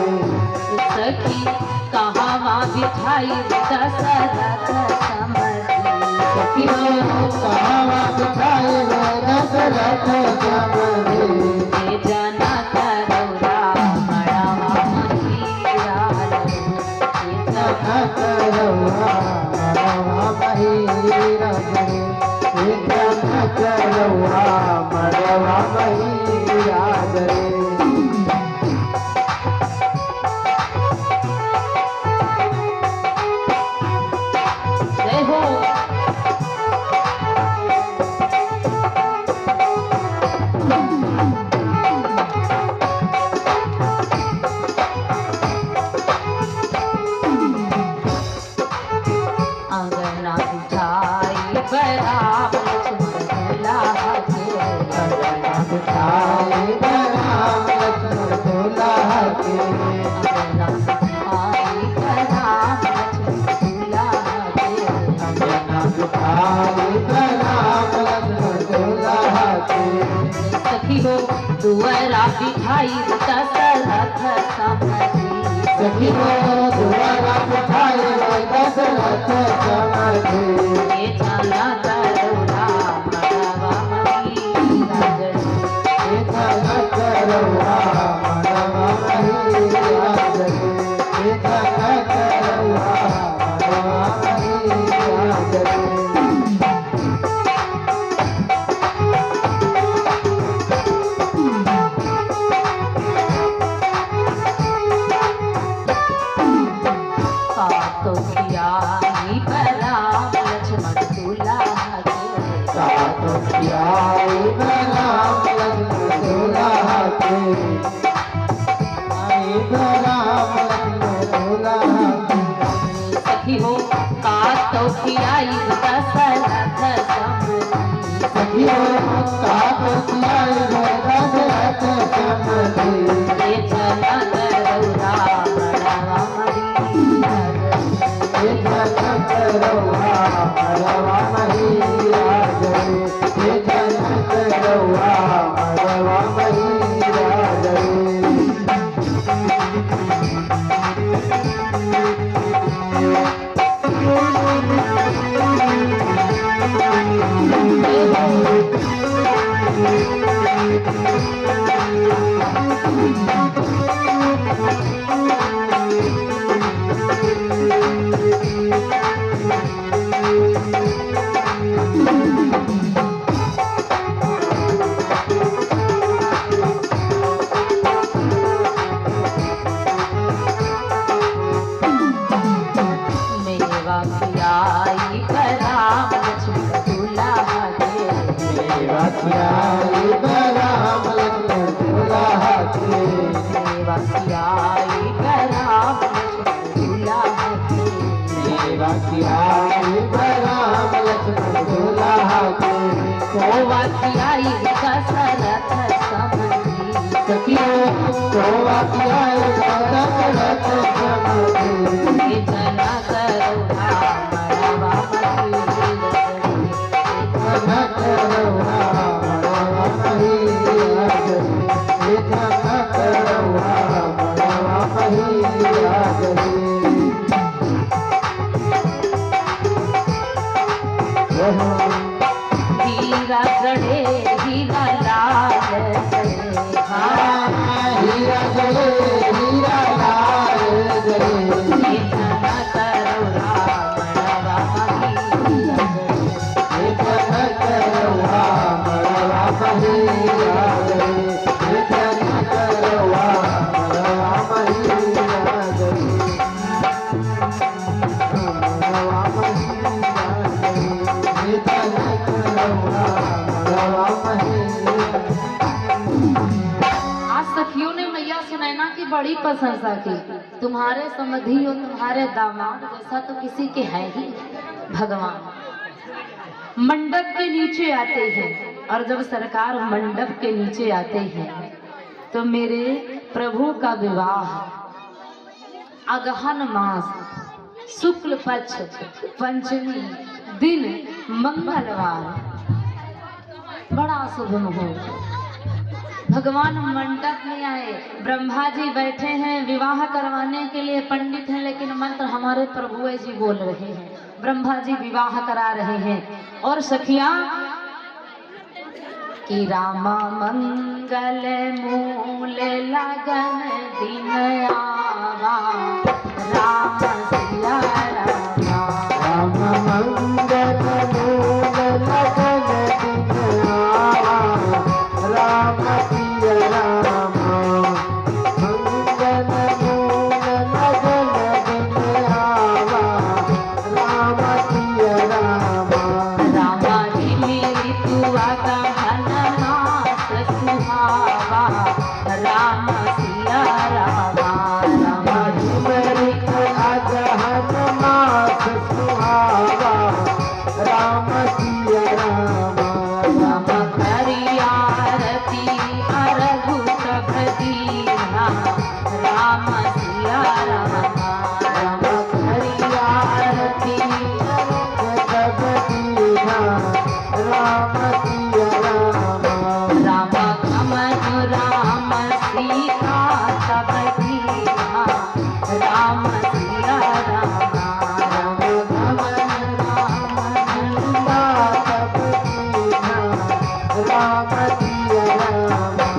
सखी कहावा बिठाई दशरथ समधी सखी कहावा बिठाई दशरथ समधी जना करौरा मड़वा महिराल जना करौरा मड़वा महिराल जना करौरा मड़वा महिराल दुआरा बिठाई दशरथ समधी सखी दुआरा बिठाई दशरथ समधी जना करौरा मड़वा महिराल जना करौरा मड़वा महिराल जना करौरा मड़वा महिराल सखी हो का तो खियाई दशरथ समधी सखी का तो खियाई दशरथ समधी जना करौरा मड़वा महिराल जना करौरा मड़वा महिराल जना करौरा मड़वा महिराल हीरा जले हीरा लाल जले हाँ हीरा जले हीरा लाल जले हे जनक रौरा मड़वा हीरा जले हे जनक रौरा मड़वा हीरा जले हे जनक रौरा मड़वा हीरा जले मड़वा हीरा जले हे जनक रौरा मड़वा हीरा। आज सखियों ने मैया सुनैना की बड़ी प्रशंसा की। तुम्हारे समधि और तुम्हारे दामाद जैसा तो किसी के है ही नहीं। भगवान मंडप के नीचे आते हैं और जब सरकार मंडप के नीचे आते हैं तो मेरे प्रभु का विवाह अगहन मास शुक्ल पक्ष पंचमी दिन मंगलवार बड़ा शुभ मुहूर्त। भगवान मंडप में आए, ब्रह्मा जी बैठे हैं विवाह करवाने के लिए, पंडित हैं लेकिन मंत्र हमारे प्रभु जी बोल रहे हैं। ब्रह्मा जी विवाह करा रहे हैं और सखियां कि रामा मंगल मूल लगन दिन आवा राम सिया रामा राम मंगल मूल लगन दिन आवा राम सिया रामा मंगल मूल लगन दिन आवा राम सिया रामा रामा झिली तुआ गहन मास सुहावा राम सिया रामा रामा झिमरी अगहन मास सुहावा राम सिया रामा राम करियारती अरघु सब दीना राम सिया रामा राम हरियारती सब दीना राम सिया रामा राम कमनु राम सीता सब दीना राम सिया रामा राम गमन राम नंदा सब दीना राम सिया रामा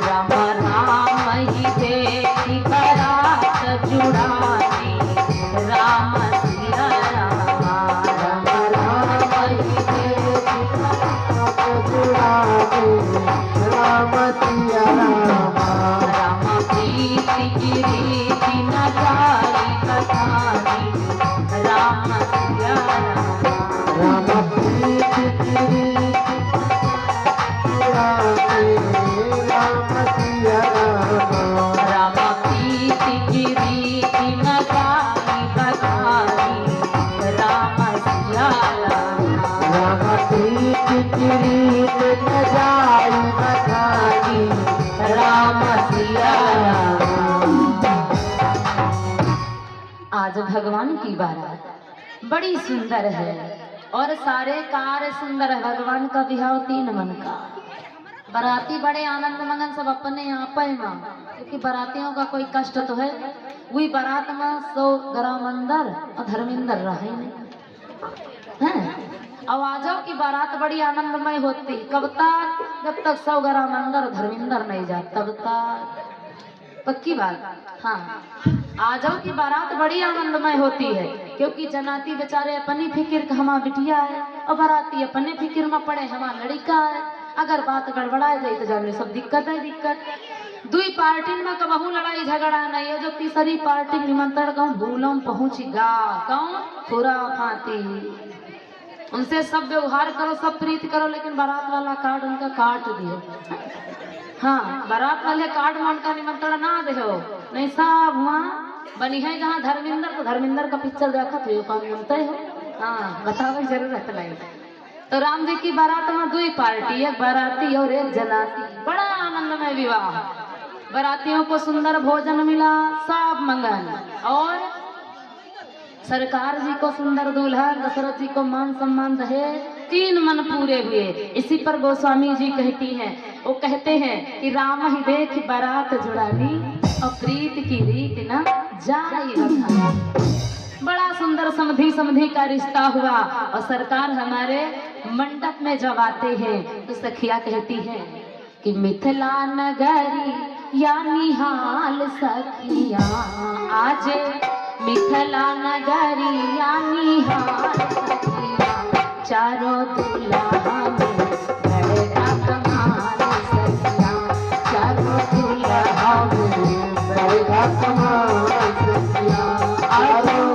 राम राम ही बेटी बरात जुड़ानी राम सिया रामा राम राम ही देवी बरात जुड़ावे राम सिया रामा राम प्रीति की रीति न जाई कथानी राम सिया रामा राम प्रीति गिरी जुड़ावे राम सिया रामा राम प्रीति की रीति न जाई कथानी राम सिया रामा राम प्रीति गिरी न जाई बखानी राम सिया रामा। आज भगवान की बारात बड़ी सुंदर है और सारे कार्य सुंदर है। भगवान का बिहाव 3 मन का। बाराती बड़े आनंद मगन सब अपने यहाँ पे माँ, क्योंकि बारातियों का कोई कष्ट तो है। वही बारात में 100 ग्राम अंदर और धर्मिंदर रहे नहीं हैं। आवाजों की बारात बड़ी आनंदमय होती। कब तक? जब तक 100 ग्राम अंदर धर्मिंदर नहीं जाता तब तक। पक्की बात। हाँ, आजों की बारात बड़ी आनंदमय होती है, क्योंकि जनाती बेचारे अपनी फिक्र का हमारा बिटिया है और बाराती अपने फिक्र में पड़े हमारा लड़का है। अगर बात गड़बड़ा जाए तो जाने सब दिक्कत है दिक्कत। दुई पार्टी में कबहू लड़ाई झगड़ा नहीं है। जो तीसरी पार्टी निमंत्रण कहूँ भूलम पहुँच गा कहूँ थोड़ा फाती, उनसे सब व्यवहार करो सब प्रीति करो, लेकिन बारात वाला कार्ड उनका काट दियो। हाँ, बारात वाले कार्ड में उनका निमंत्रण ना दे हो। नहीं साहब वहाँ बनी है जहाँ धर्मिंदर, तो धर्मिंदर का पिक्चर देखा तो कौन मिलते हो। हाँ, बताओ जरूरत नहीं। तो राम जी की बारात में 2 पार्टी, एक बाराती और एक जनाती। बड़ा आनंदमय विवाह। बारातियों को सुंदर भोजन मिला, सब मंगन, और सरकार जी को सुंदर दूल्हा, दशरथ जी को मान सम्मान रहे, 3 मन पूरे हुए। इसी पर गोस्वामी जी कहती हैं, वो कहते हैं कि राम ही देख बारात जुड़ानी और प्रीत की रीत न जाई बधाई। बड़ा सुंदर समधी समधी का रिश्ता हुआ और सरकार हमारे मंडप में जब आते हैं तो सखिया कहती है कि मिथिला नगरी या निहाल सखिया, आज मिथिला नगरी या निहाल सखिया, चारों दुल्हा में बड़का कमाल सखिया, चारों दुल्हा में बड़का कमाल सखिया, चारों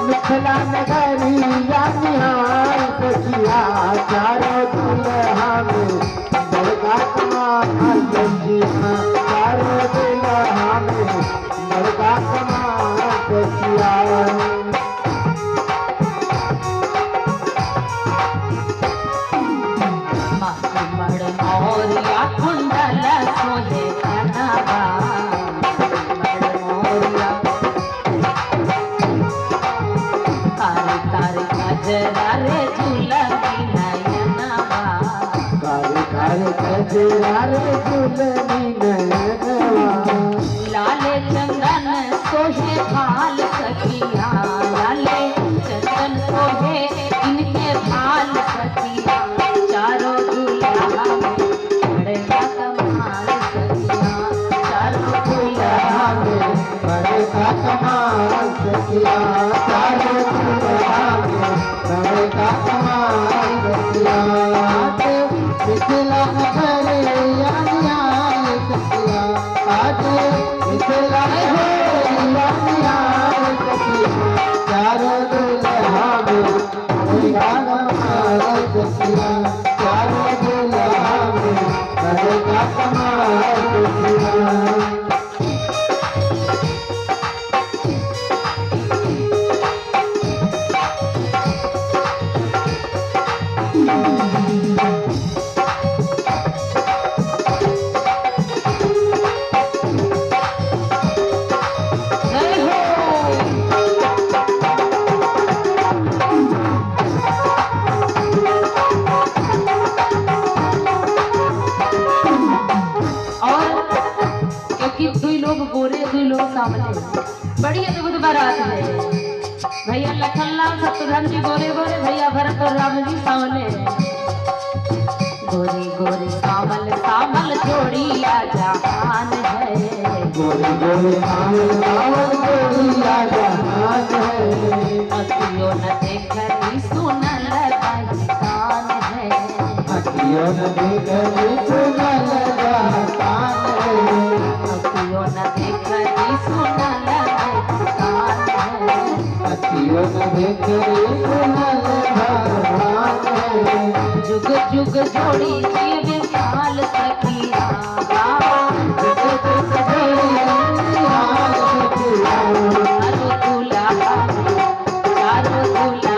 मिथिला नगरी या निहाल सखिया, चारों दुल्हा में बड़का कमाल सखिया, चारों दुल्हा में बड़का कमाल सखिया। मोरिया कुंडल सोहे कनवा, मोरिया कारी कारी गजरा रे झूलनी नयनवा, कारी कारी गजरा रे झूलनी नयनवा, लाले चंदन सोहे भाल सखिया, लाले चंदन सोहे इनके भाल सखिया, चारों दुल्हा में बड़का कमाल सखिया, चारों दुल्हा में बड़का कमाल सखिया, चारों दुल्हा में बड़का कमाल सखिया। मिथिला नगरी या निहाल सखिया, आज मिथिला नगरी या निहाल सखिया, चारों दुल्हा में बड़का कमाल सखिया, चारों दुल्हा में बड़का कमाल सखिया। बड़ी अद्भुत बारात है। भैया लखनलाल शत्रुघ्न जी गोरे गोरे, भैया भरत और राम जी सांवले, गोरी गोरी सामल सामल जोड़ी जहान है, गोरी गोरी सामल सामल जोड़ी जहान है, अखियों न देखरी सुनल बहितान है, अखियों न देखरी सुनल बहितान है, अखियों न देखरी सुनल बहितान है, अखियों न देखरी सुनल बहितान है, जुग जुग जोड़ी जीव साल सखिया, जुग जुग जोड़ी निहाल सखिया, चारों दुल्हा चारों दुल्हा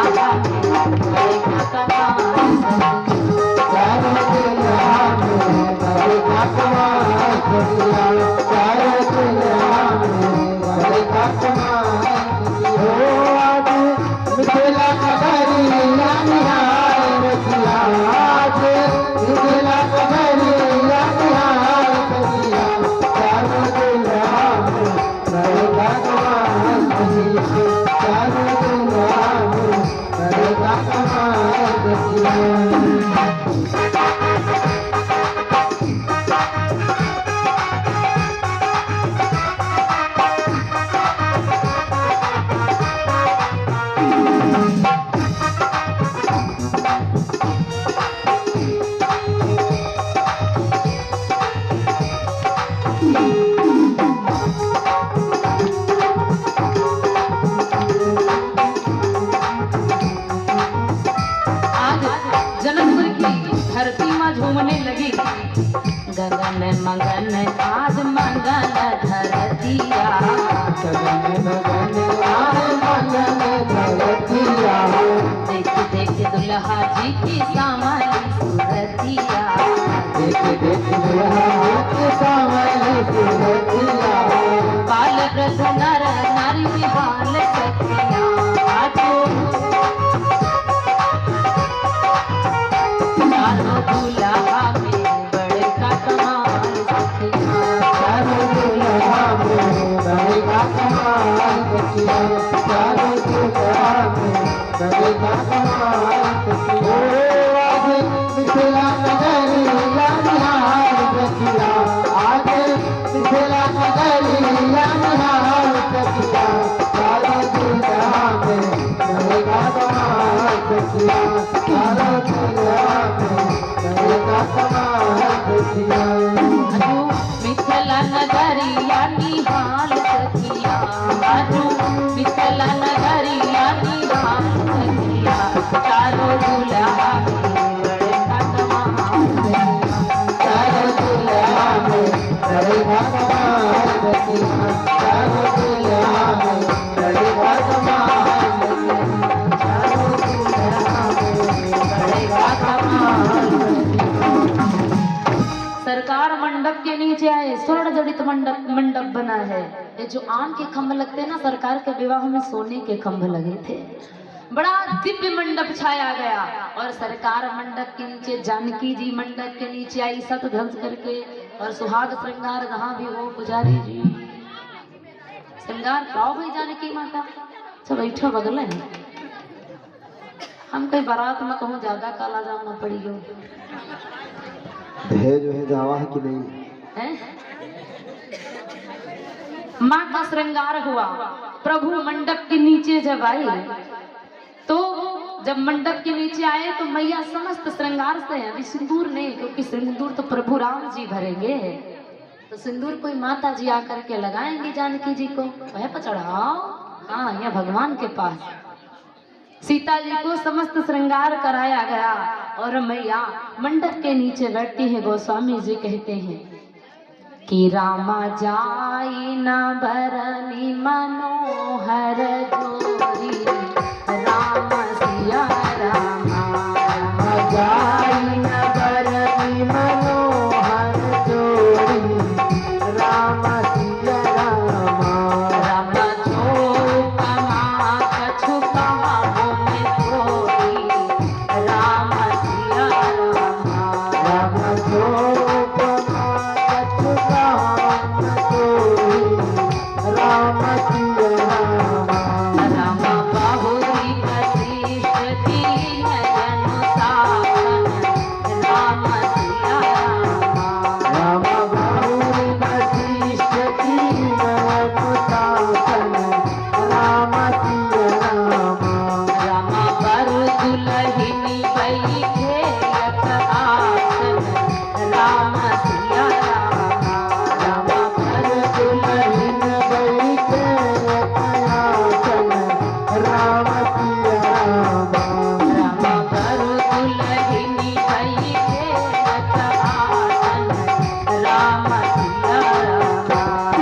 बड़का कमाल सखिया, चारों दुल्हा में बड़का कमाल सखिया, चारों दुल्हा में बड़का कमाल सखिया। आज मिथिला नगरी या निहाल सखिया, आज मिथिला नगरी या निहाल सखिया, चारों दुल्हा में बड़का कमाल सखिया, चारों दुल्हा में बड़का कमाल सखिया। झूमने लगी गगन मगन आज मंगल धरतिया, गगन मगन आज मंगल धरतिया, देख देख दुल्हा जी की सामली सूरतिया, देख देख दुल्हा की सामली सूरतिया, बाल वृद्ध नर नारी निहाल सखिया, आज चारों दुनिया में करेगा कमाल सखिया अजू मिथिला नगरिया निहाल सखिया, अजू मिथिला नगरिया निहाल सखिया, चारों दुल्हा बड़का कमाल सखिया, चारों दुनिया में करेगा कमाल सखिया चारों दुनिया में करेगा कमाल सखिया चारों दुनिया में करेगा कमाल सखिया। सरकार मंडप के नीचे आए, स्वर्ण जड़ित मंडप बना है। ये जो आम के खंभ लगते हैं ना, सरकार के विवाह में सोने के खंभ लगे थे। बड़ा दिव्य मंडप छाया गया और सरकार मंडप के नीचे, जानकी जी मंडप के नीचे आई सत धज करके, और सुहाग श्रृंगार जहाँ भी हो पुजारी जी श्रृंगार पाओ भाई जानकी माता सब बैठो बगल है। हम कहीं बारात में कहूँ ज्यादा काला जाना पड़ी हो दहेज वहेज जावा है कि नहीं? हैं? माँ का श्रृंगार हुआ, प्रभु मंडप के नीचे जब आए तो जब मंडप के नीचे आए तो मैया समस्त श्रृंगार से, अभी सिंदूर नहीं, क्योंकि सिंदूर तो प्रभु राम जी भरेंगे, तो सिंदूर कोई माता जी आकर के लगाएंगे जानकी जी को, वह पर चढ़ाओ। हाँ, यहाँ भगवान के पास सीता जी को समस्त श्रृंगार कराया गया और मैया मंडप के नीचे बैठती है। गोस्वामी जी कहते हैं कि रामा जाई न भरनी मनोहर जोरी, राम सिया रामा, रामा जाई न भरनी मनोहर जोड़ी राम सिया रामा राम जो कमा कछु कहावो में थोड़ी, राम सिया रामा, राम जो राम सिया रामा राम बाहुरी वशिष्ठ दीन जनु साधन, राम सिया रामा, राम गौरी वशिष्ठ दीन कुशासन राम सिया रामा राम वर दुलहिनी बैठे एक आसन, राम सिया रामा, राम पर दुल्हन बैठे आसन राम सिया रामा राम वर दुलहिनी बैठे एक आसन, राम सिया रामा,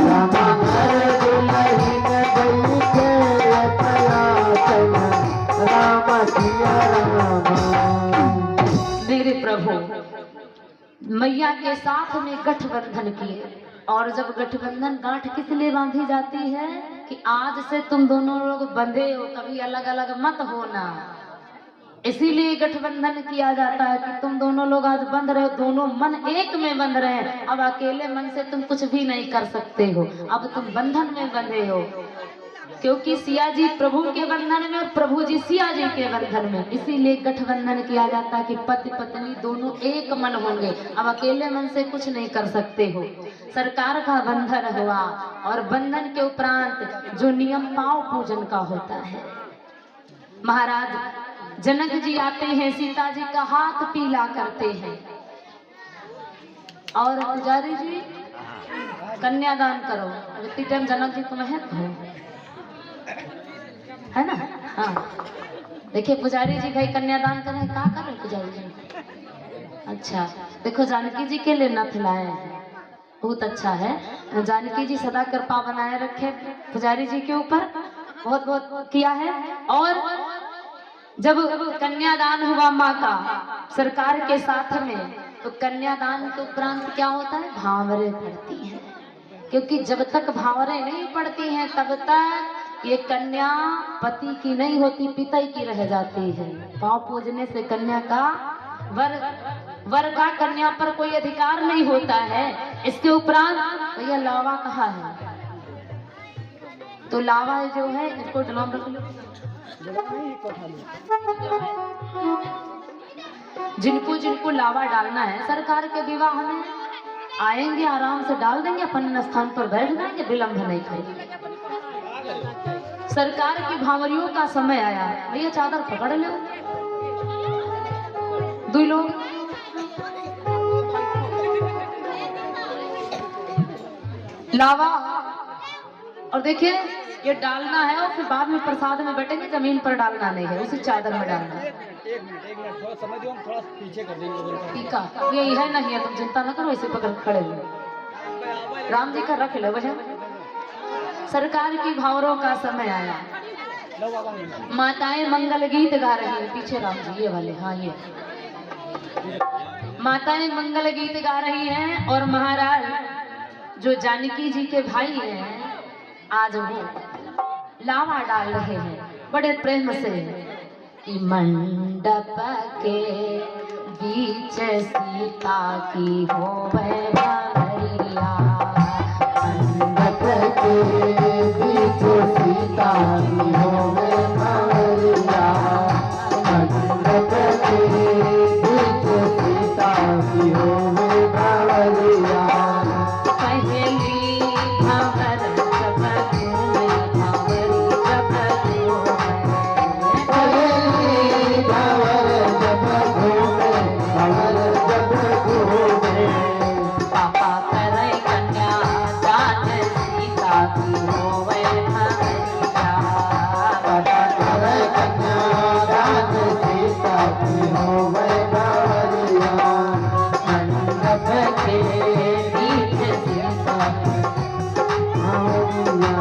राम पर दुल्हन बैठे आसन राम सिया रामा। मेरे प्रभु मैया के साथ में गठबंधन किए, और जब गठबंधन गांठ किस लिए बांधी जाती है कि आज से तुम दोनों लोग बंधे हो, कभी अलग अलग मत होना, इसीलिए गठबंधन किया जाता है कि तुम दोनों लोग आज बंध रहे हो, दोनों मन एक में बंध रहे हैं। अब अकेले मन से तुम कुछ भी नहीं कर सकते हो, अब तुम बंधन में बंधे हो, क्योंकि सिया जी प्रभु के बंधन में और प्रभु जी सिया जी के बंधन में, इसीलिए गठबंधन किया जाता है कि पति पत्नी दोनों एक मन होंगे, अब अकेले मन से कुछ नहीं कर सकते हो। सरकार का बंधन हुआ और बंधन के उपरांत जो नियम पांव पूजन का होता है, महाराज जनक जी आते हैं, सीता जी का हाथ पीला करते हैं और पुजारी जी कन्यादान करो। अब इतनी टाइम जनक जी तुम्हें है ना? हाँ, देखिए पुजारी जी भाई कन्यादान कर रहे हैं, क्या कर रहे हैं पुजारी जी? अच्छा, देखो जानकी जी के लिए नथ लाए हैं, बहुत अच्छा है। जानकी जी सदा कृपा बनाए रखे पुजारी जी के ऊपर, बहुत बहुत किया है। और जब कन्यादान हुआ माँ का सरकार के साथ में, तो कन्यादान के उपरांत क्या होता है? भावरें पड़ती हैं, क्योंकि जब तक भावरें नहीं पड़ती हैं तब तक ये कन्या पति की नहीं होती, पिता की रह जाती है। पाँव पूजने से कन्या का वर का कन्या पर कोई अधिकार नहीं होता है। इसके उपरांत भैया लावा कहा है, तो लावा जो है इसको डलाम रख लो, जिनको जिनको लावा डालना है सरकार के विवाह में आएंगे, आराम से डाल देंगे, अपन स्थान पर बैठ जाएंगे, विलंब नहीं करेंगे। सरकार की भावरियों का समय आया, भैया चादर पकड़ लो, दुई लोग लावा। और देखिए ये डालना है और फिर बाद में प्रसाद में बैठेंगे, जमीन पर डालना नहीं है, उसी चादर में डालना है। एक मिनट थोड़ा समय दो, हम थोड़ा पीछे कर देंगे। ठीक है, यही है नहीं है, तुम चिंता न करो, ऐसे पकड़ खड़े हो। राम जी का रख लो भजन। सरकार की भावरों का समय आया, माताएं मंगल गीत गा रही हैं। पीछे राम जी ये वाले, हाँ ये माताएं मंगल गीत गा रही हैं और महाराज जो जानकी जी के भाई हैं आज वो लावा डाल रहे हैं बड़े प्रेम से कि मंडप के बीच सीता की होवे भवरिया, मंडप के बीच सीता की होवे भवरिया, मंडप के बीच सीता की होवे भवरिया। पहली भंवर जब घूमे भंवरी जब घूमे, पहली भंवर जब घूमे भंवर जब घूमे, पापा करे कन्या दान सीता की होवे भवरिया, पापा करे कन्यादान सीता की होवे भवरिया, मंडप के बीच सीता भवरिया।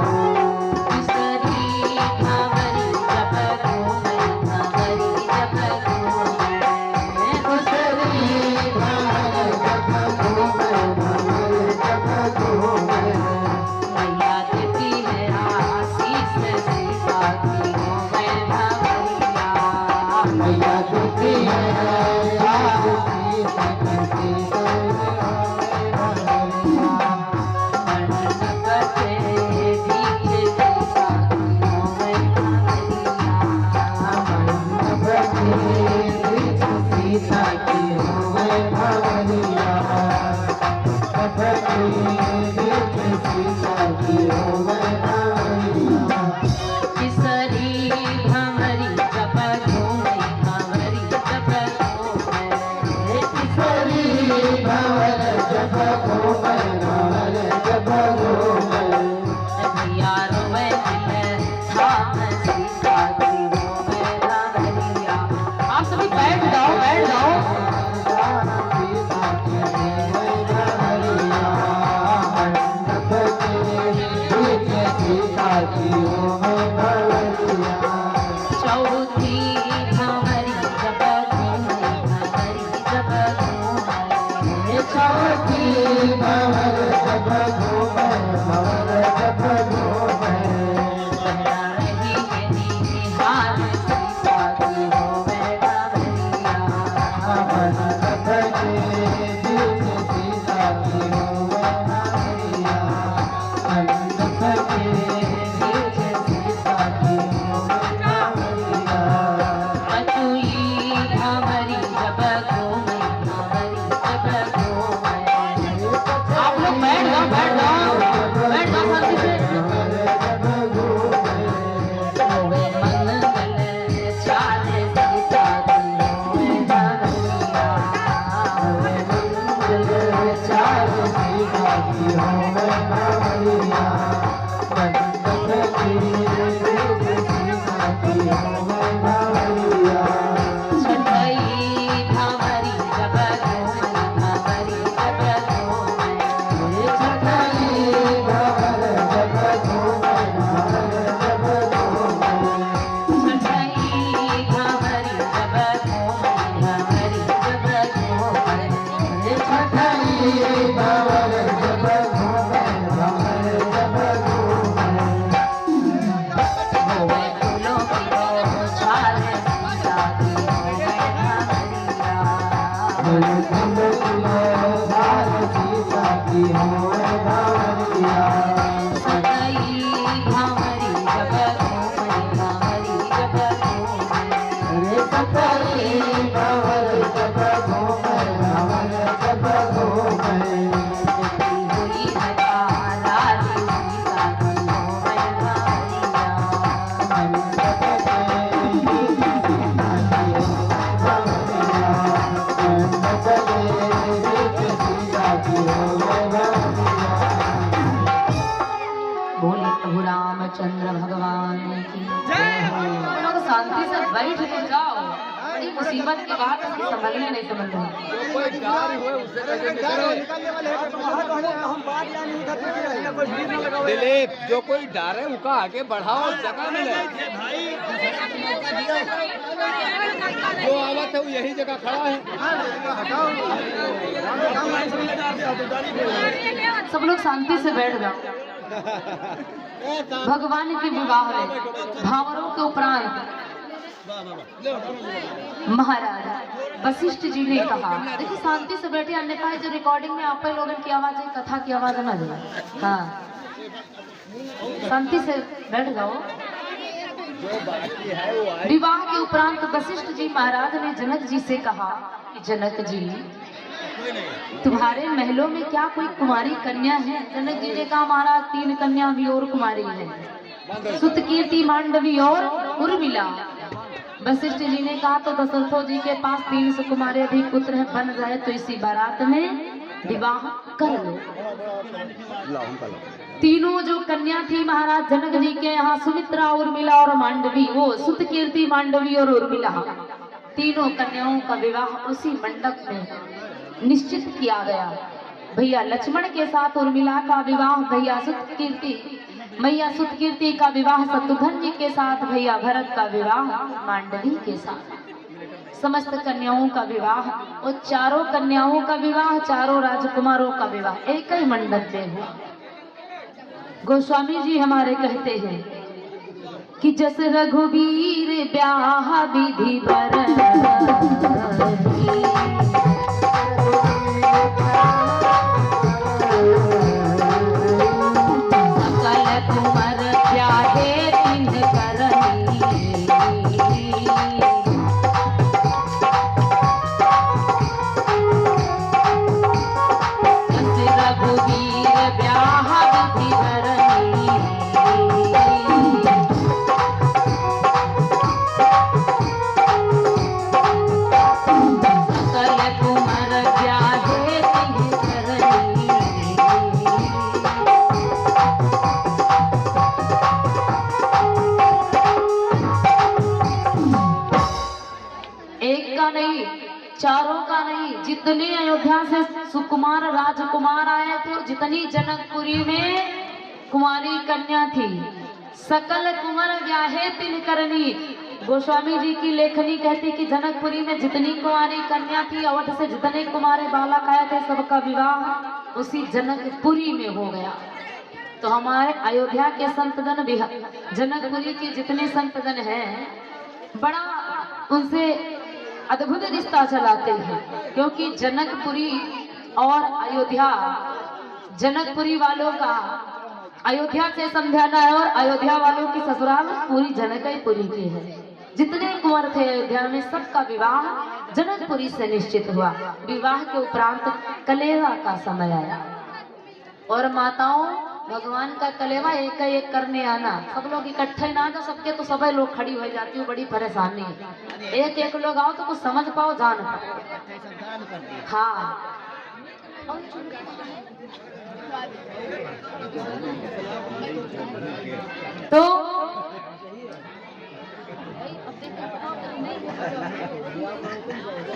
किसरी भंवरी जब घूमे भंवरी जब घूमे, उसरी भंवर जब घूमे भंवर जब घूमे, मैया देती है आशीष सीता की होवे भवरिया, मैया दुखी है यार सीता की मंडप के बीच सीता की होवे भवरिया, मंडप के बीच सीता की होवे भवरिया, मंडप के बीच सीता की होवे भवरिया। किसरी भंवरी जब घूमे भंवरी जब घूमे, किसरी भंवर जब घूमे भंवर जब घूमे, भैया रोवे दिल धाम सीता की होवे भवरिया। आप सभी बैठ जाओ, बैठ जाओ। सीता की होवे भवरिया, मंडप के बीच सीता की होवे भवरिया। चौथी भंवरी जब घूमे भंवरी जब घूमे, चौथी भंवर जब घूमे भंवर जब घूमे, बना रही है निहार सीता की होवे भवरिया, मंडप के बीच सीता की होवे भवरिया, मंडप के बीच सीता की होवे भवरिया। पतुई भंवरी जब घूमे भंवरी जब घूमे। आप लोग बैठ जाओ, बैठ जाओ, बैठ जाओ शांति से। होवे मंगल चाल सीता की होवे भवरिया, होवे मंगल चाल सीता की होवे भवरिया, मंडप के बीच सीता की होवे भवरिया। छठई भंवरी जब घूमे भंवरी जब घूमे, छठई भंवर जब घूमे भंवर जब घूमे, छठई भंवरी जब घूमे भंवरी जब घूमे, छठई भंवर जब घूमे भंवर जब घूमे, होवे फूलों की बौछार सीता की होवे भवरिया, फूल फूल धार सीता की होवे भवरिया। छठई भंवरी जब घूमे भंवरी जब घूमे, अरे छठई भंवर जब घूमे भंवर जब घूमे, हुई है लाली सीता की होवे भवरिया, मंडप के बीच सीता की होवे भवरिया, की बात समझने नहीं समझ रहे। कोई डर हुए उससे दिलीप, जो कोई डर है उसका आगे बढ़ाओ, जगह मिले। जो आवत है वो यही जगह खड़ा है। सब लोग शांति से बैठ जाओ। भगवान के विवाह में भावरों के उपरांत महाराज वशिष्ठ जी ने कहा, देखिए शांति से बैठे, अन्यथा जो रिकॉर्डिंग में आप लोगों की आवाज है, कथा की आवाज ना जाए। हाँ, शांति से बैठ जाओ। विवाह के उपरांत वशिष्ठ जी महाराज ने जनक जी से कहा कि जनक जी, तुम्हारे महलों में क्या कोई कुमारी कन्या है? जनक जी ने कहा, महाराज 3 कन्या भी और कुमारी है, सुतकीर्ति, मांडवी और उर्मिला। वशिष्ठ जी ने कहा, तो दशरथो जी के पास 3 सुकुमारे अधिक पुत्र है, बन जाए तो इसी बारात में विवाह कर लो। तीनों जो कन्या थी महाराज जनक जी के यहाँ, सुमित्रा, उर्मिला और मांडवी, वो सुतकीर्ति, मांडवी और उर्मिला, तीनों कन्याओं का विवाह उसी मंडप में निश्चित किया गया। भैया लक्ष्मण के साथ उर्मिला का विवाह, भैया मैया सुतकीर्ति का विवाह शत्रुघ्न जी के साथ, भैया भरत का विवाह मांडवी के साथ, समस्त कन्याओं का विवाह और चारों कन्याओं का विवाह, चारों राजकुमारों का विवाह एक ही मंडप में हुआ। गोस्वामी जी हमारे कहते हैं कि जस रघुवीर ब्याह विधि वरन, चारों का नहीं, जितने अयोध्या से सुकुमार राजकुमार आए थे, जितनी जनकपुरी में कुमारी कन्या थी, सकल कुंवर ब्याहे तिन करनी। गोस्वामी जी की लेखनी कहती कि जनकपुरी में जितनी कुमारी कन्या थी, अवध से जितने कुमारे बालक आए थे, सबका विवाह उसी जनकपुरी में हो गया। तो हमारे अयोध्या के संतजन, जनकपुरी के जितने संतजन हैं, बड़ा उनसे अद्भुत रिश्ता चलाते हैं, क्योंकि जनकपुरी और अयोध्या, जनकपुरी वालों का अयोध्या से समझाना है और अयोध्या वालों की ससुराल पूरी जनकपुरी की है। जितने कुंवर थे अयोध्या में, सबका विवाह जनकपुरी से निश्चित हुआ। विवाह के उपरांत कलेवा का समय आया और माताओं भगवान का कलेवा एक एक करने आना, सब लोग इकट्ठे ना तो सबके तो सभी लोग खड़ी हो जाती हूँ, बड़ी परेशानी है। एक एक लोग आओ तो कुछ समझ पाओ, जान पाओ। हाँ,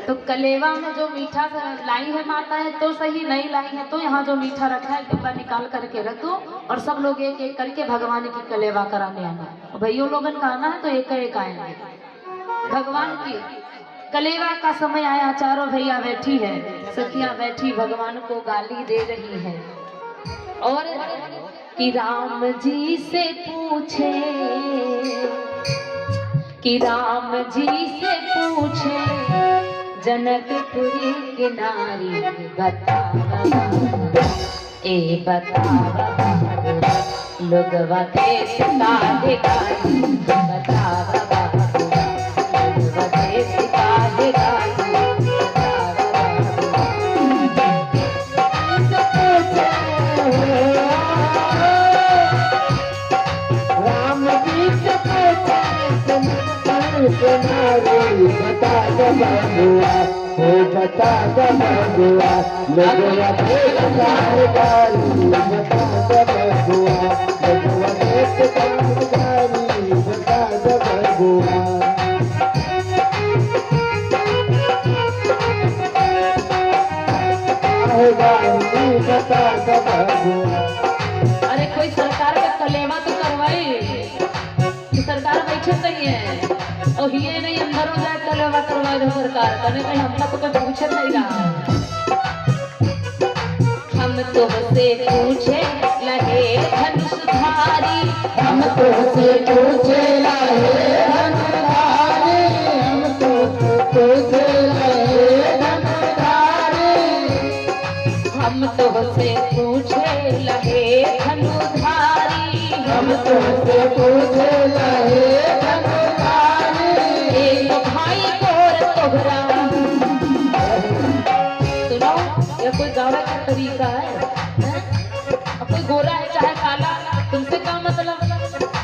तो कलेवा में जो मीठा लाई है माता है तो सही, नहीं लाई है तो यहाँ जो मीठा रखा है डिब्बा निकाल करके रख दो और सब लोग एक एक करके भगवान की कलेवा कराने आना। भैया लोगन का आना है तो एक एक आएंगे। भगवान की कलेवा का समय आया, चारों भैया बैठी है, सखियां बैठी भगवान को गाली दे रही है और कि राम जी से पूछे, कि राम जी से पूछे जनकपुरी की नारी, बता ए बता लोग देश का गाली, बता लोग देश का गाली, राम जी से बता बबुआ, हो बता बबुआ, लगवा देश गाली, बता बबुआ, लगवा देश गाली, बता बबुआ। गाली बता दो बबुआ। अरे कोई सरकार का कलेमा तो करवाई, सरकार बैठे नहीं है और ये नहीं अंदर हो जाए कलेमा करवा दो सरकार कने कहीं हमका तो कोई पूछे नहीं रहा। हम तुमसे पूछे लगे धनुषधारी, हम तुझसे पूछे लहे धनुधारी, हम तुझसे पूछे लहे धनुधारी, हम तुमसे पूछे लगे धनुधारी, हम तुझसे पूछे लहे धनुधारी। एक भाई गोर तोहरा। सुनो ये कोई गावे का तरीका है, हैं? अब कोई गोरा है चाहे काला तुमसे क्या मतलब,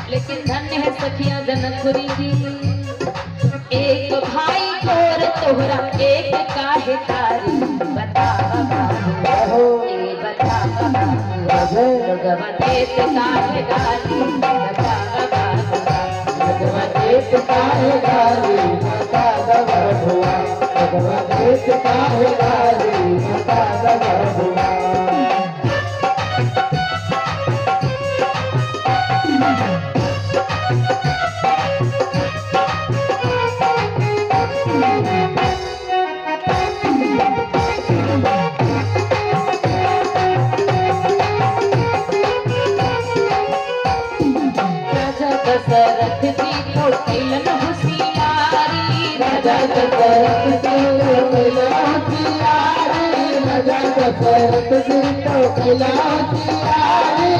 लेकिन धन्य है सखिया जनकपुरी की। एक भाई गोर तोहरा एक काहे तारी, बता बाबू ए बता बाबू लोगवा देत काहे गाली, बता बाबू भगवा देत काहे गाली बता दो बबुआ, भगवा देत काहे गाली बता दो बबुआ। राजा दशरथ जी को कैलन होशियारी, राजा दशरथ जी को कैला होशियारी, राजा दशरथ जी को कैला होशियारी।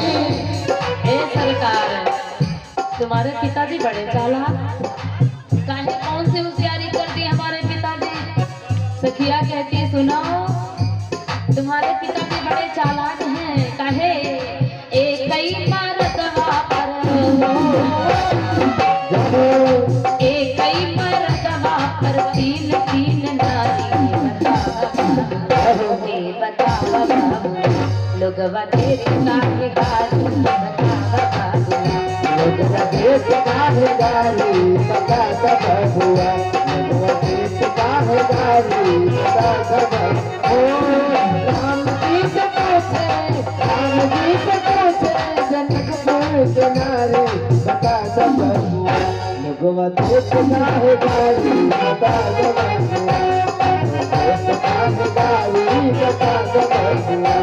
ए सरकार तुम्हारे पिताजी बड़े चालाक, काहे कौन सी होशियारी कर दी हमारे पिताजी। सखिया कहती सुनो तुम्हारे पिताजी बड़े चालाक हैं, काहे एक ही मर्दवा पर एक ही मर्दवा पर तीन तीन नारी, बता बाबू लोगवा देत काहे गाली, बता बाबू भगवा देत काहे गाली बता दो बबुआ, भगवा देत काहे गाली बता दो बबुआ। ओ राम जी से पूछे, राम जी से पूछे जनकपुर के नारे बता दो बबुआ, भगवा देत काहे गाली बता दो बबुआ, देत काहे गाली बता दो बबुआ।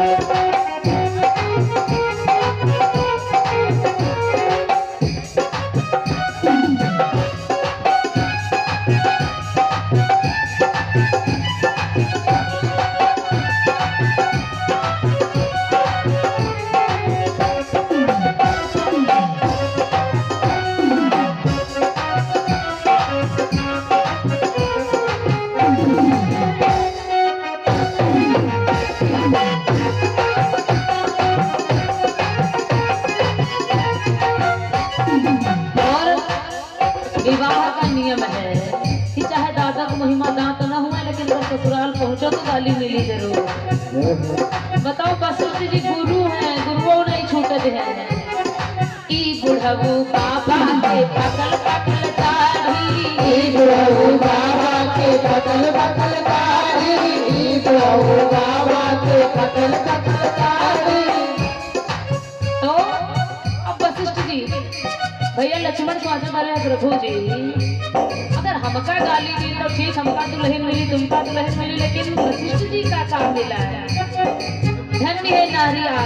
और विवाह का नियम है कि चाहे दादा को महिमा दांत न हुए लेकिन जब ससुराल पहुंचो तो गाली मिली जरूर। बताओ वशिष्ठ जी गुरु हैं, गुरुओं नहीं छूटते हैं। ई बुढ़ऊ बाबा के पकल पकल दाढ़ी, ई बुढ़ऊ बाबा के पकल पकल दाढ़ी, ई बुढ़ऊ बाबा के पकल पकल दाढ़ी। तो अब वशिष्ठ जी भैया लक्ष्मण स्वागत वाले हैं प्रभु जी, अगर हमका गाली दी तो ठीक, हमका दुल्हन मिली तुमका दुल्हन मिली, लेकिन वशिष्ठ जी का काम मिला है। धन्य है नारिया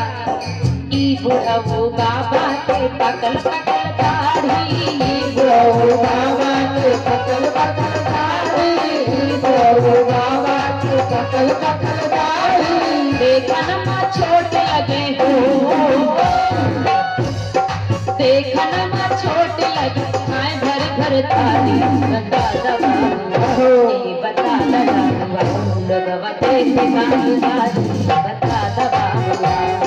ई बुढ़ऊ बाबा के पकल पकल दाढ़ी, ई बुढ़ऊ बाबा के पकल पकल दाढ़ी, ई बुढ़ऊ बाबा के पकल पकल दाढ़ी। देखन माँ छोट लगे हो, देखन माँ छोट लगे, खाए घर घर थाली, बता दबाऊ ए बता दबाऊ लोगवा देत काहे गाली, बता दबाऊ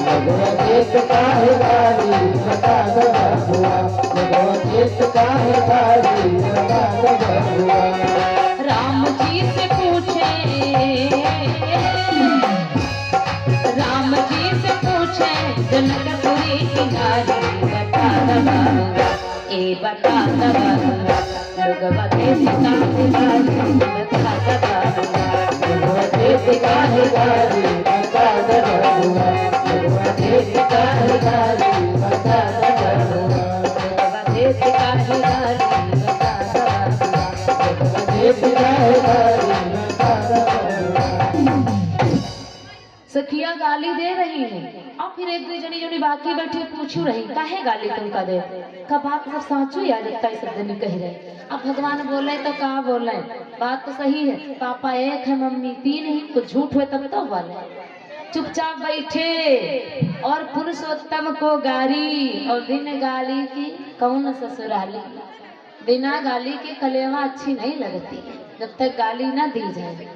भगवा देत काहे गाली बता दो बबुआ, भगवा देत काहे गाली बता दो बबुआ। राम जी से पूछे, राम जी से पूछे जनकपुरी की नारी, बता दबाऊ ए बता दबाऊ लोगवा देत काहे गाली, बता दबाऊ भगवा देत काहे गाली बता दो सखिया गाली दे रही है और फिर एक दो जनी जनी बाकी बैठी पूछू रही काहे गाली तुमका दे का बात सब साचू या जगता सब जनी कह रहे। अब भगवान बोले तो का बोले, बात तो सही है, पापा एक है मम्मी तीन ही, कुछ झूठ हुए तब तो बोले। चुपचाप बैठे और पुरुषोत्तम को गाली, और बिन गाली की कौन ससुराली। बिना गाली के कलेवा अच्छी नहीं लगती जब तक गाली ना दी जाए।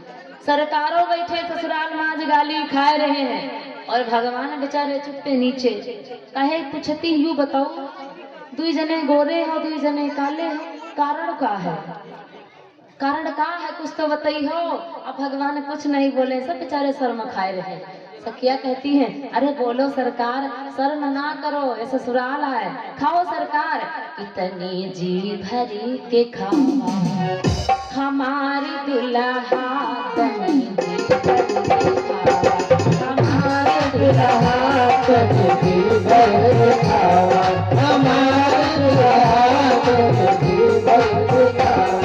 सरकारों बैठे ससुराल में आज गाली खाए रहे हैं और भगवान बेचारे चुपते नीचे। कहे पूछती यूं बताओ, दुई जने गोरे हो दुई जने काले हो, कारण का है? कारण का है कुछ तो बताई हो। अब भगवान कुछ नहीं बोले, सब बेचारे शर्म खाए रहे। सखिया कहती है अरे बोलो सरकार, शर्म ना करो, ये ससुराल है, खाओ सरकार। इतनी जी भरी के खाओ हमारी दुल्हा, तनी जी भरी के खाओ हमारी दुल्हा, तनी जी भरी के खाओ हमारी दुल्हा, तनी जी भरी के खाओ।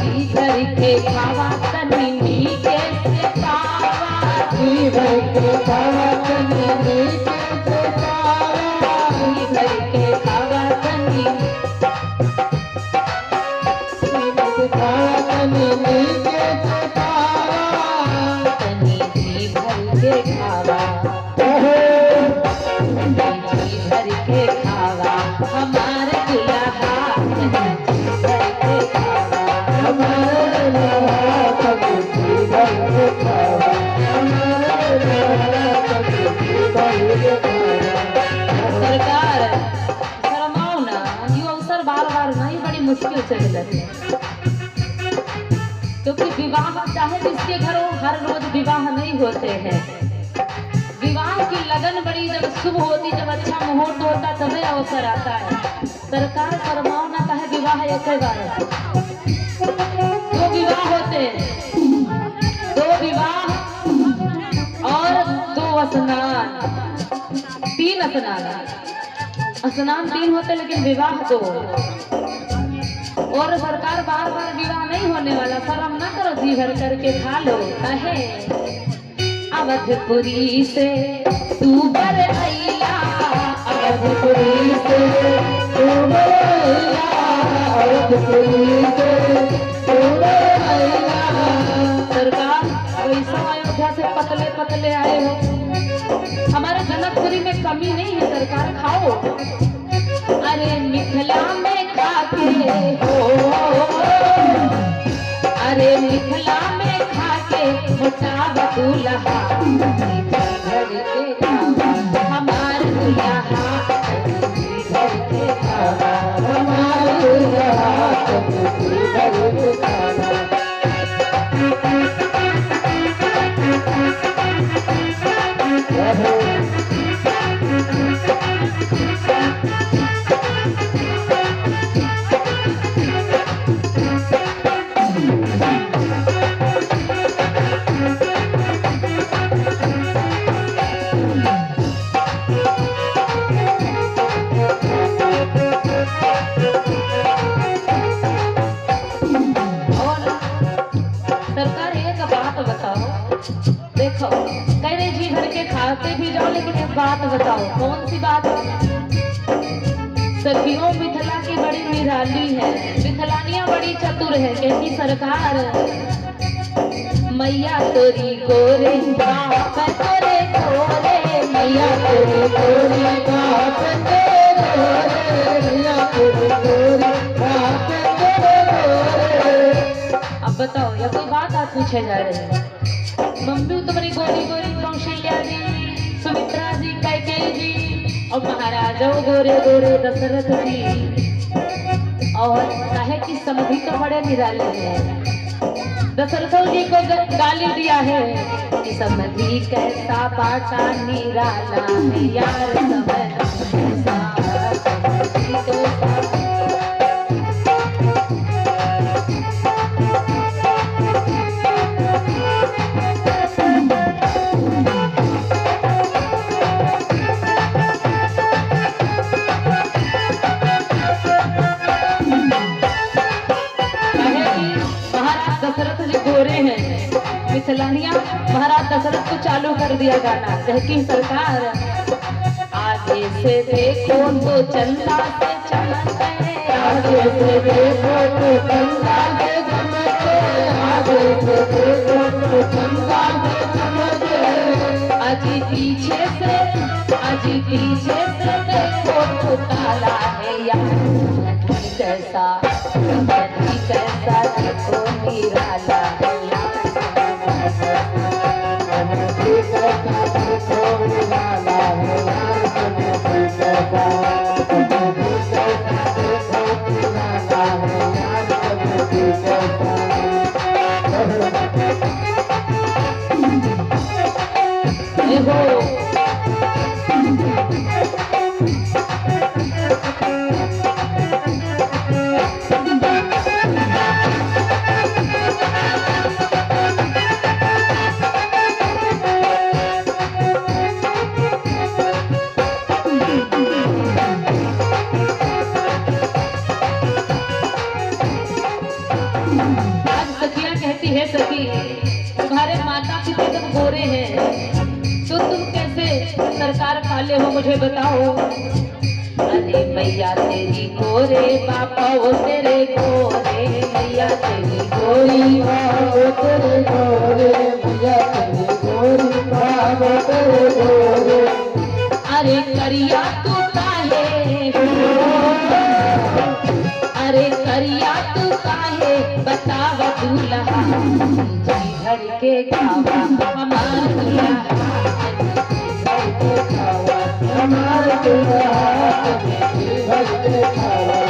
जी भरी के खावा तनी नीके से पावा, जी भरी के खावा तनी नीके से पावा, जी भरी के खावा तनी खावा तनी नीके से पावा, तनी जी भरी के खावा, जी भरी के खावा हमारे दुल्हा, तनी जी भरी के खावा हमारे दुल्हा, तनी जी भरी के खावा हमारे दुल्हा, तनी जी भरी के खावा। सरकार शर्माओ ना, ये अवसर बार बार नहीं, बड़ी मुश्किल से मिलती है। क्योंकि विवाह चाहे जिसके घर हो, हर रोज विवाह नहीं होते हैं। विवाह की लगन बड़ी जब शुभ होती, जब अच्छा मुहूर्त होता तभी अवसर आता है। सरकार शर्माओ ना, कहे विवाह एक बार है। दो विवाह होते हैं, दो विवाह और दो स्नान, तीन स्नान। स्नान तीन होते लेकिन विवाह दो। और सरकार बार बार विवाह नहीं होने वाला, शर्म ना करो, जी भर करके खा लो। कहे अवधपुरी से तू बर अइला, अवधपुरी से तू बर अइला, अवधपुरी से तू बर अइला। सरकार वैसा अयोध्या से पतले पतले आए हो, हमारे जनकपुरी में कमी नहीं है, सरकार खाओ। अरे मिथिला में खाके हो, अरे मिथिला में खाके मोटा दूल्हा, घर के खावा हमार दुल्हा, घर के खावा हमारे दुल्हा, तनी घर के खावा। देखो कह रहे जी भर के खाते भी जाओ, लेकिन एक बात बताओ, कौन सी बात? सखियों मिथिला की बड़ी निराली है, मिथिलानियां बड़ी चतुर है। कहती सरकार मैया तोरी गोरे बाप तोरे गोरे, मैया तोरी गोरे बाप तेरे गोरे, मैया तोरी गोरे बाप तेरे गोरे। अब बताओ, या कोई बात आज पूछे जा रही है? मम्मी तुम्हारी गोरी गोरी कौशल्या जी, सुमित्रा जी, कैकेयी जी, और महाराजा गोरे गोरे दशरथ जी। और कहे कि समधी तो बड़े निराले हैं। दशरथ जी को गाली दिया है कि समधी कैसा बाटा निराला है यार, समधी कैसा। दुल्हनिया महाराज दशरथ को चालू कर दिया गाना। कहती सरकार आगे से देखो तो चंदा से चमके, आगे से देखो तो चंदा से चमके, आगे से देखो तो चंदा से चमके। अजी पीछे से देखो तो काला है यार, कैसा कैसा देखो निराला है यार। कैसा देखो निराला है यार, कैसा देखो निराला है यार, देखो सखी तुम्हारे माता पिता जब गोरे हैं तो तुम कैसे सरकार काले हो, मुझे बताओ। अरे मैया तेरी गोरे पापा वो तेरे गोरे, मैया तेरी गोरी वो तेरे गोरे, मैया तेरी गोरी वो तेरे गोरे। अरे करिया तू काहे, अरे करिया तू काहे बताव दूल्हा, जी भर के खावा हमार दूल्हा, भर के खावा हमार दूल्हा, भर के खावा।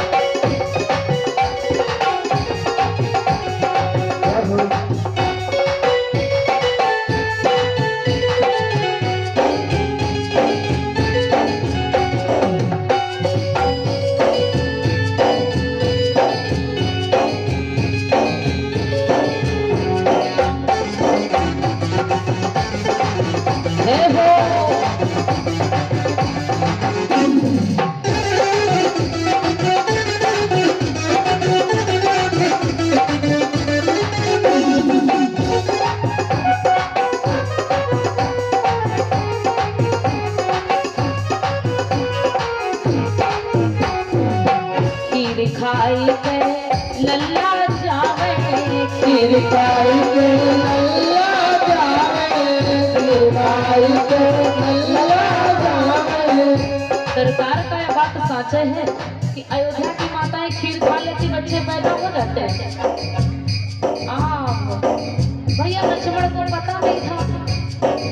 खाई के लल्ला जावे, खीर खाई के लल्ला जावे, खीर खाई के लल्ला जावे। सरकार का यह बात साचे है कि अयोध्या की माताएं खीर खा लेती, बच्चे पैदा हो जाते हैं। भैया लक्ष्मण को पता नहीं था,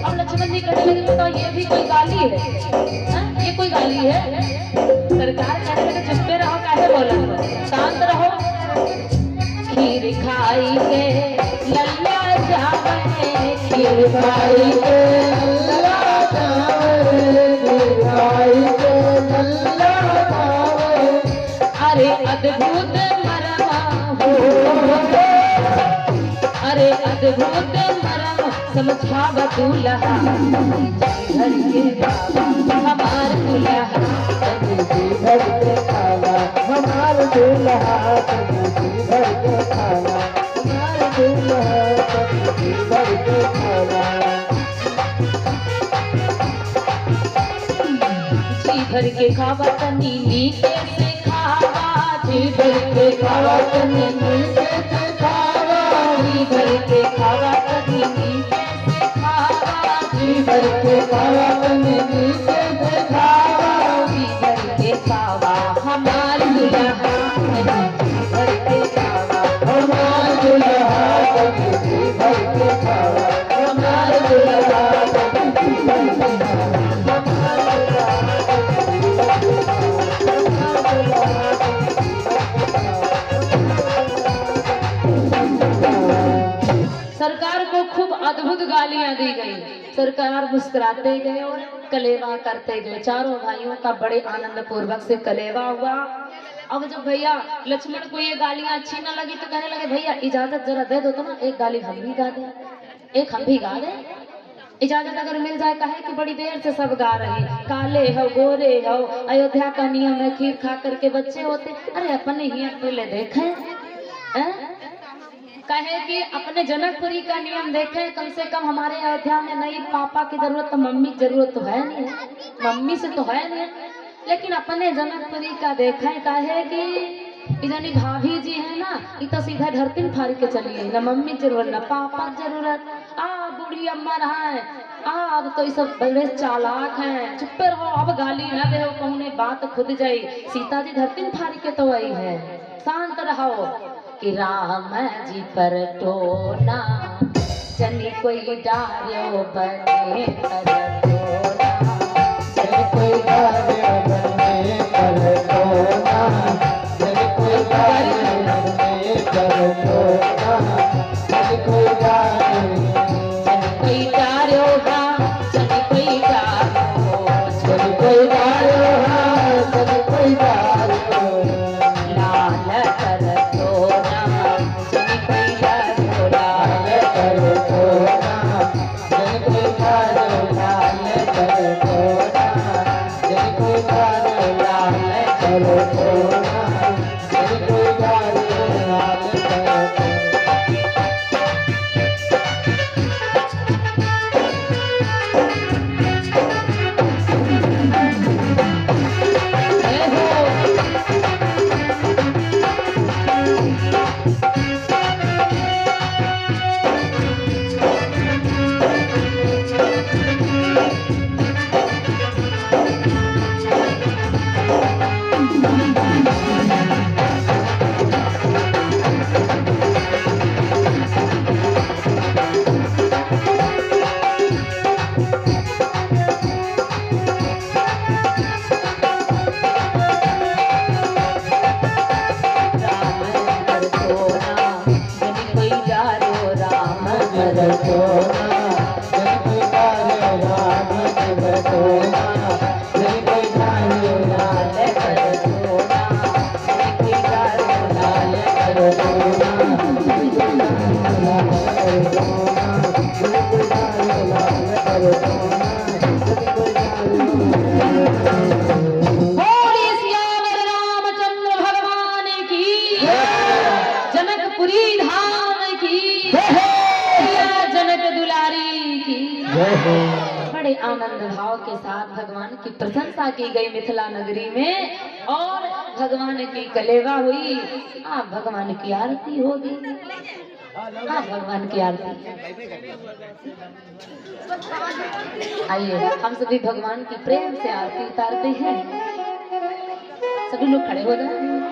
अब लक्ष्मण जी कहने लगे तो ये भी कोई गाली है, ये कोई गाली है। सरकार कहने लगे चुप पे रहो, काहे बोला, शांत रहो। खीर खाई के लल्ला जावे, खीर खाई के लल्ला जावे, खीर खाई के लल्ला जावे। अरे अद्भुत मरमा हो, अरे अद्भुत मरम समझाव दूल्हा, घर के बाबा हमार दूल्हा, भर के खावा हमार दूल्हा, भर के खावा हमार दूल्हा, भर के खावा। जी भर के खावा तनी नीचे से खावा, जी भर के खावा तनी नीचे से खावा, जी भर के खावा तनी नीचे से खावा, जी भर के खावा तनी नीचे से खावा, जी भर के खावा हमार दूल्हा, भर के खावा हमार दूल्हा, जी भर के खावा हमार दूल्हा, सरकार को खूब अद्भुत गालियां दी गई। सरकार मुस्कुराते गए और कलेवा करते गए। चारों भाइयों का बड़े आनंद पूर्वक से कलेवा हुआ। अब जब भैया लक्ष्मण को ये गालियां अच्छी न लगी तो कहने लगे भैया इजाजत जरा दे दो तो ना, एक गाली हम भी गा दें, एक हम भी गा दें। इजाजत अगर मिल जाए, कहे कि बड़ी देर से सब गा रहे हैं, काले हो गोरे हो, अयोध्या का नियम है खीर खा करके बच्चे होते। अरे अपने ही पहले देखे कहे कि अपने जनकपुरी का नियम देखें, कम से कम हमारे अयोध्या में नहीं पापा की जरूरत तो मम्मी की जरूरत तो है नहीं है, मम्मी से तो है नहीं, लेकिन अपने जनकपुरी का देखें कहे कि इधनी भाभी जी है ना, ये तो सीधा धरती में फाड़ के चली गई, ना मम्मी की जरूरत ना पापा की जरूरत। बूढ़ी अम्मा है, अब तो ये सब बड़े चालाक हैं, चुप रहो, अब गाली ना दे, कहूने बात खुद जाई, सीता जी धरती में फाड़ के तो आई है, शांत रहो। कि राम जी पर टोना जनी कोई डार्यो बने पर टोना, जन कोई कार्य बने पर टोना, जन कोई कार्य बने पर टोना, जन कोई कार्य कोई डार्यो हा जनी कोई डार्यो, जन कोई कार्य जन कोई कार्य लाल कर टोना जनी कोई डार्यो, लाल कर टोना, जन कोई कार्य लाल कर टोना, जन कोई कार्य लाल कर टोना, जन कोई कार्य लाल कर टोना। जय हो। बोलिए सियावर रामचंद्र भगवान की, जनकपुरी धाम की, जनक दुलारी की। बड़े आनंद भाव के साथ भगवान की प्रशंसा की गई मिथिला नगरी में, और भगवान की कलेवा हुई। आप भगवान की आरती होगी, आप भगवान की आरती। आइए हम सभी भगवान की प्रेम से आरती उतारते हैं। सभी लोग खड़े हो जाए।